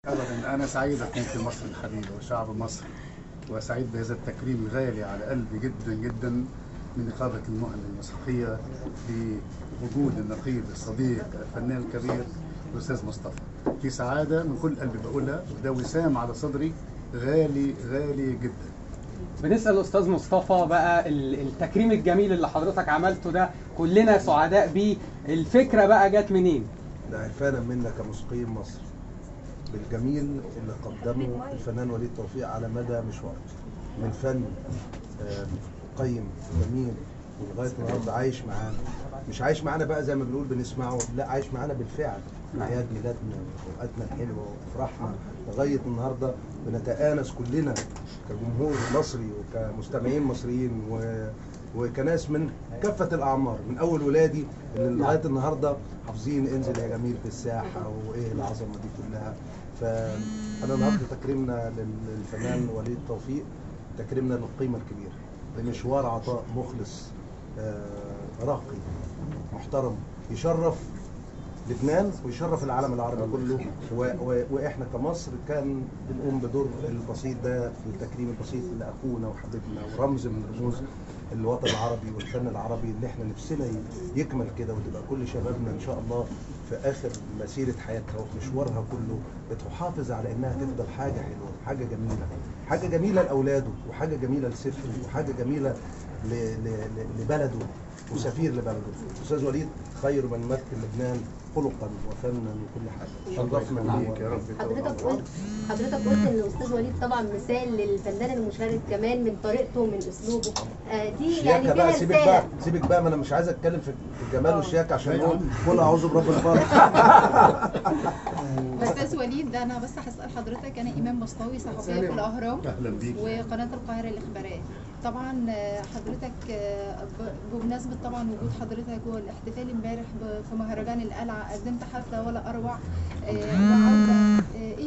أبدا، أنا سعيد أكون في مصر الحبيبة وشعب مصر، وسعيد بهذا التكريم الغالي على قلبي جدا جدا من نقابة المهن المسرحية بوجود النقيب الصديق الفنان الكبير الأستاذ مصطفى. في سعادة من كل قلبي بقولها، وده وسام على صدري غالي غالي جدا. بنسأل الأستاذ مصطفى بقى التكريم الجميل اللي حضرتك عملته ده كلنا سعداء بيه، الفكرة بقى جت منين؟ ده عرفانا منك كموسيقيين مصر بالجميل اللي قدمه الفنان وليد توفيق على مدى مشواره من فن قيم جميل، ولغايه النهارده عايش معانا. مش عايش معانا بقى زي ما بنقول بنسمعه، لا، عايش معانا بالفعل. اعياد ميلادنا واوقاتنا الحلوه وافراحنا لغايه النهارده بنتآنس كلنا كجمهور مصري وكمستمعين مصريين وكناس من كافه الاعمار، من اول ولادي اللي لغايه النهارده حافظين انزل يا جميل في الساحه وايه العظمه دي كلها. فانا النهارده تكريمنا للفنان وليد توفيق، تكريمنا للقيمه الكبيره بمشوار عطاء مخلص راقي محترم يشرف لبنان ويشرف العالم العربي كله. واحنا كمصر كان بنقوم بدور البسيط ده، التكريم البسيط لاخونا وحبيبنا ورمز من رموز الوطن العربي والفن العربي اللي احنا نفسنا يكمل كده، وتبقى كل شبابنا ان شاء الله في اخر مسيره حياتها وفي مشوارها كله بتحافظ على انها تفضل حاجه حلوه، حاجه جميله، حاجه جميله لاولاده، وحاجه جميله لسفره، وحاجه جميله لبلده، وسفير لبلده. استاذ وليد خير من مثل لبنان خلقا وفنا وكل حاجه. شرفنا بيك يا رب. حضرتك قلت ان الاستاذ وليد طبعا مثال للفنان المشارك كمان من طريقته ومن اسلوبه. دي يعني فيها بقى رساله. سيبك بقى، ما انا مش عايز اتكلم في الجمال والشياكه عشان نقول قل اعوذ برب الفلق. استاذ وليد، انا بس هسال حضرتك، انا ايمان مصطاوي صحفيه في الاهرام أهلا بيك. وقناه القاهره الاخباريه. طبعا حضرتك بمناسبه طبعا وجود حضرتك والاحتفال امبارح في مهرجان القلعه قدمت حفله ولا اروع، وعاوزه